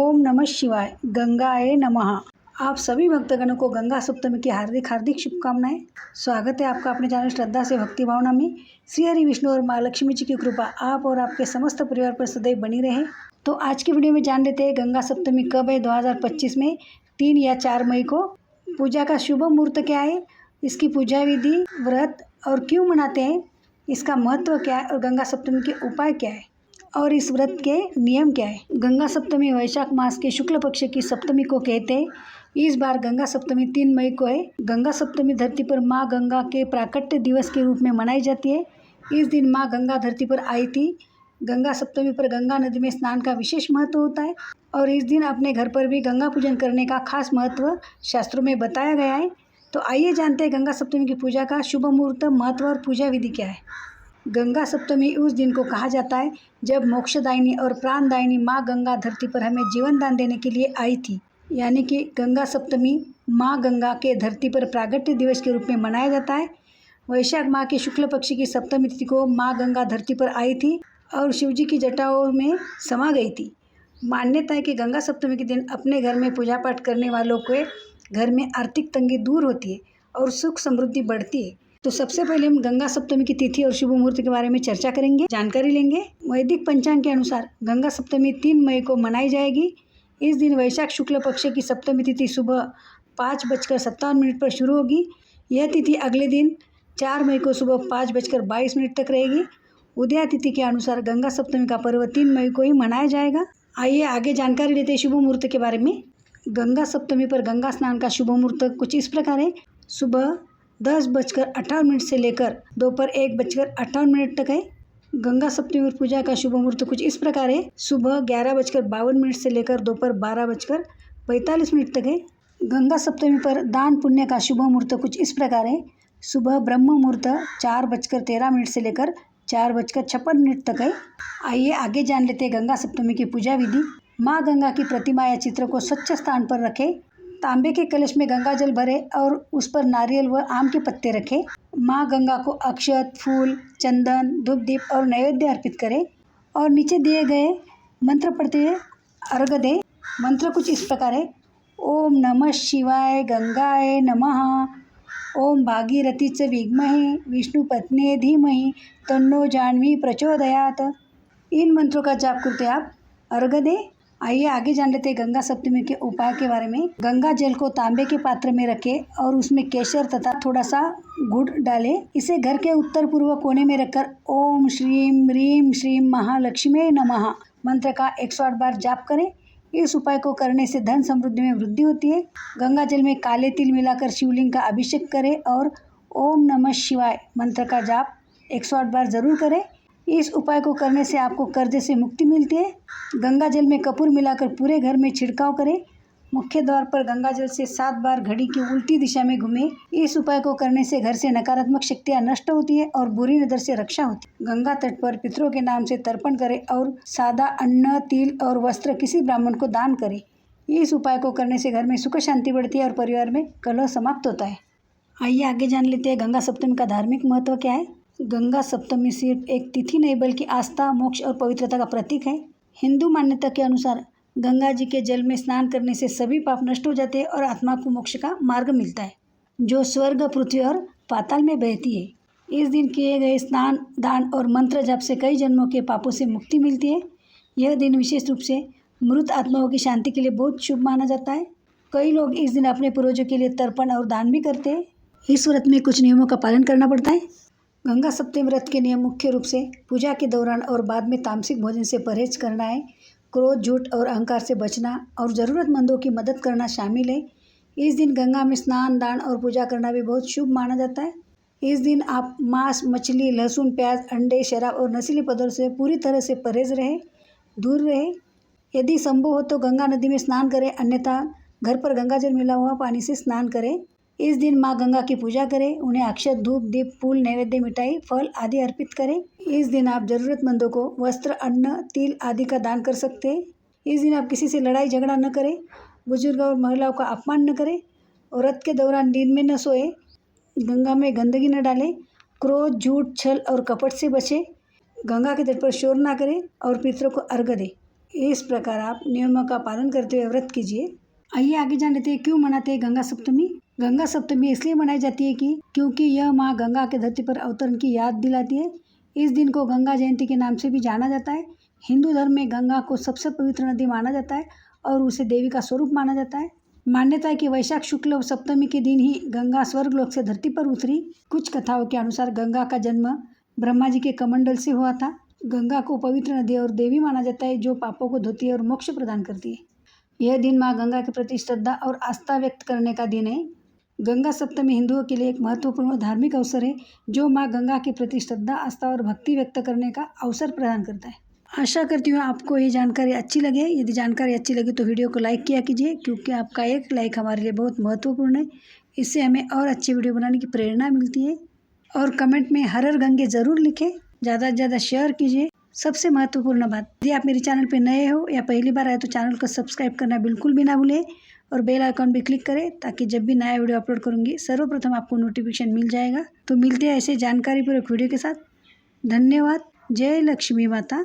ओम नमः शिवाय, गंगाए नमः। आप सभी भक्तगणों को गंगा सप्तमी की हार्दिक हार्दिक शुभकामनाएं। स्वागत है आपका अपने चैनल श्रद्धा से भक्ति भावना में। श्री हरि विष्णु और माँ लक्ष्मी जी की कृपा आप और आपके समस्त परिवार पर सदैव बनी रहे। तो आज की वीडियो में जान लेते हैं गंगा सप्तमी कब है 2025 में, 3 या 4 मई को। पूजा का शुभ मुहूर्त क्या है, इसकी पूजा विधि, व्रत और क्यों मनाते हैं, इसका महत्व क्या है और गंगा सप्तमी के उपाय क्या है और इस व्रत के नियम क्या है। गंगा सप्तमी वैशाख मास के शुक्ल पक्ष की सप्तमी को कहते हैं। इस बार गंगा सप्तमी 3 मई को है। गंगा सप्तमी धरती पर माँ गंगा के प्राकट्य दिवस के रूप में मनाई जाती है। इस दिन माँ गंगा धरती पर आई थी। गंगा सप्तमी पर गंगा नदी में स्नान का विशेष महत्व होता है और इस दिन अपने घर पर भी गंगा पूजन करने का खास महत्व शास्त्रों में बताया गया है। तो आइए जानते हैं गंगा सप्तमी की पूजा का शुभ मुहूर्त, महत्व और पूजा विधि क्या है। गंगा सप्तमी उस दिन को कहा जाता है जब मोक्षदायिनी और प्राणदायिनी माँ गंगा धरती पर हमें जीवन दान देने के लिए आई थी। यानी कि गंगा सप्तमी माँ गंगा के धरती पर प्रागट्य दिवस के रूप में मनाया जाता है। वैशाख माह के शुक्ल पक्ष की सप्तमी तिथि को माँ गंगा धरती पर आई थी और शिवजी की जटाओं में समा गई थी। मान्यता है कि गंगा सप्तमी के दिन अपने घर में पूजा पाठ करने वालों के घर में आर्थिक तंगी दूर होती है और सुख समृद्धि बढ़ती है। तो सबसे पहले हम गंगा सप्तमी की तिथि और शुभ मुहूर्त के बारे में चर्चा करेंगे, जानकारी लेंगे। वैदिक पंचांग के अनुसार गंगा सप्तमी 3 मई को मनाई जाएगी। इस दिन वैशाख शुक्ल पक्ष की सप्तमी तिथि सुबह 5:57 पर शुरू होगी। यह तिथि अगले दिन 4 मई को सुबह 5:22 तक रहेगी। उदया तिथि के अनुसार गंगा सप्तमी का पर्व 3 मई को ही मनाया जाएगा। आइए आगे जानकारी लेते हैं शुभ मुहूर्त के बारे में। गंगा सप्तमी पर गंगा स्नान का शुभ मुहूर्त कुछ इस प्रकार है। सुबह 10:58 से लेकर दोपहर 1:58 तक है। गंगा सप्तमी और पूजा का शुभ मुहूर्त कुछ इस प्रकार है। सुबह 11:52 से लेकर दोपहर 12:45 तक है। गंगा सप्तमी पर दान पुण्य का शुभ मुहूर्त कुछ इस प्रकार है। सुबह ब्रह्म मुहूर्त 4:13 से लेकर 4:56 तक है। आइए आगे जान लेते हैं गंगा सप्तमी की पूजा विधि। माँ गंगा की प्रतिमा या चित्र को स्वच्छ स्थान पर रखें। तांबे के कलश में गंगा जल भरे और उस पर नारियल व आम के पत्ते रखें। माँ गंगा को अक्षत, फूल, चंदन, धूप दीप और नैवेद्य अर्पित करें और नीचे दिए गए मंत्र पढ़ते हुए अर्घ्य दें। मंत्र कुछ इस प्रकार है। ओम नमः शिवाय, गंगाए नमः। ओम भागीरथी च विद्महे विष्णुपत्नी धीमहि तन्नो जाह्नवी प्रचोदयात्। इन मंत्रों का जाप करते आप अर्घ्य दें। आइए आगे जान लेते हैं गंगा सप्तमी के उपाय के बारे में। गंगा जल को तांबे के पात्र में रखें और उसमें केसर तथा थोड़ा सा गुड़ डालें। इसे घर के उत्तर पूर्व कोने में रखकर ओम श्रीम ह्रीम श्रीम महालक्ष्मी नमः मंत्र का 108 बार जाप करें। इस उपाय को करने से धन समृद्धि में वृद्धि होती है। गंगा जल में काले तिल मिलाकर शिवलिंग का अभिषेक करें और ओम नमः शिवाय मंत्र का जाप 108 बार जरूर करें। इस उपाय को करने से आपको कर्ज से मुक्ति मिलती है। गंगा जल में कपूर मिलाकर पूरे घर में छिड़काव करें। मुख्य द्वार पर गंगा जल से 7 बार घड़ी की उल्टी दिशा में घूमें। इस उपाय को करने से घर से नकारात्मक शक्तियां नष्ट होती है और बुरी नजर से रक्षा होती है। गंगा तट पर पितरों के नाम से तर्पण करें और सादा अन्न, तिल और वस्त्र किसी ब्राह्मण को दान करें। इस उपाय को करने से घर में सुख शांति बढ़ती है और परिवार में कलह समाप्त होता है। आइए आगे जान लेते हैं गंगा सप्तमी का धार्मिक महत्व क्या है। गंगा सप्तमी सिर्फ एक तिथि नहीं बल्कि आस्था, मोक्ष और पवित्रता का प्रतीक है। हिंदू मान्यता के अनुसार गंगा जी के जल में स्नान करने से सभी पाप नष्ट हो जाते हैं और आत्मा को मोक्ष का मार्ग मिलता है, जो स्वर्ग, पृथ्वी और पाताल में बहती है। इस दिन किए गए स्नान, दान और मंत्र जाप से कई जन्मों के पापों से मुक्ति मिलती है। यह दिन विशेष रूप से मृत आत्माओं की शांति के लिए बहुत शुभ माना जाता है। कई लोग इस दिन अपने पूर्वजों के लिए तर्पण और दान भी करते हैं। इस व्रत में कुछ नियमों का पालन करना पड़ता है। गंगा सप्तमी व्रत के नियम मुख्य रूप से पूजा के दौरान और बाद में तामसिक भोजन से परहेज करना है। क्रोध, झूठ और अहंकार से बचना और ज़रूरतमंदों की मदद करना शामिल है। इस दिन गंगा में स्नान, दान और पूजा करना भी बहुत शुभ माना जाता है। इस दिन आप मांस, मछली, लहसुन, प्याज, अंडे, शराब और नशीले पदार्थों से पूरी तरह से परहेज दूर रहे। यदि संभव हो तो गंगा नदी में स्नान करें, अन्यथा घर पर गंगा जल मिला हुआ पानी से स्नान करें। इस दिन माँ गंगा की पूजा करें, उन्हें अक्षत, धूप, दीप, फूल, नैवेद्य, मिठाई, फल आदि अर्पित करें। इस दिन आप जरूरतमंदों को वस्त्र, अन्न, तिल आदि का दान कर सकते हैं। इस दिन आप किसी से लड़ाई झगड़ा न करें, बुजुर्ग और महिलाओं का अपमान न करें और व्रत के दौरान नींद में न सोए। गंगा में गंदगी न डालें, क्रोध, झूठ, छल और कपट से बचें। गंगा के तट पर शोर न करें और पितरों को अर्घ्य दें। इस प्रकार आप नियमों का पालन करते हुए व्रत कीजिए। आइए आगे जान लेते हैं क्यों मनाते हैं गंगा सप्तमी। गंगा सप्तमी इसलिए मनाई जाती है क्योंकि यह माँ गंगा के धरती पर अवतरण की याद दिलाती है। इस दिन को गंगा जयंती के नाम से भी जाना जाता है। हिंदू धर्म में गंगा को सबसे पवित्र नदी माना जाता है और उसे देवी का स्वरूप माना जाता है। मान्यता है कि वैशाख शुक्ल सप्तमी के दिन ही गंगा स्वर्गलोक से धरती पर उतरी। कुछ कथाओं के अनुसार गंगा का जन्म ब्रह्मा जी के कमंडल से हुआ था। गंगा को पवित्र नदी और देवी माना जाता है जो पापों को धोती है और मोक्ष प्रदान करती है। यह दिन माँ गंगा के प्रति श्रद्धा और आस्था व्यक्त करने का दिन है। गंगा सप्तमी हिंदुओं के लिए एक महत्वपूर्ण धार्मिक अवसर है जो माँ गंगा के प्रति श्रद्धा, आस्था और भक्ति व्यक्त करने का अवसर प्रदान करता है। आशा करती हूँ आपको ये जानकारी अच्छी लगे। यदि जानकारी अच्छी लगी तो वीडियो को लाइक किया कीजिए क्योंकि आपका एक लाइक हमारे लिए बहुत महत्वपूर्ण है। इससे हमें और अच्छी वीडियो बनाने की प्रेरणा मिलती है। और कमेंट में हर हर गंगे ज़रूर लिखें। ज़्यादा से ज़्यादा शेयर कीजिए। सबसे महत्वपूर्ण बात, यदि आप मेरे चैनल पर नए हो या पहली बार आए तो चैनल को सब्सक्राइब करना बिल्कुल भी ना भूलें और बेल आइकॉन भी क्लिक करें ताकि जब भी नया वीडियो अपलोड करूँगी सर्वप्रथम आपको नोटिफिकेशन मिल जाएगा। तो मिलते हैं ऐसे जानकारीपूर्वक वीडियो के साथ। धन्यवाद। जय लक्ष्मी माता।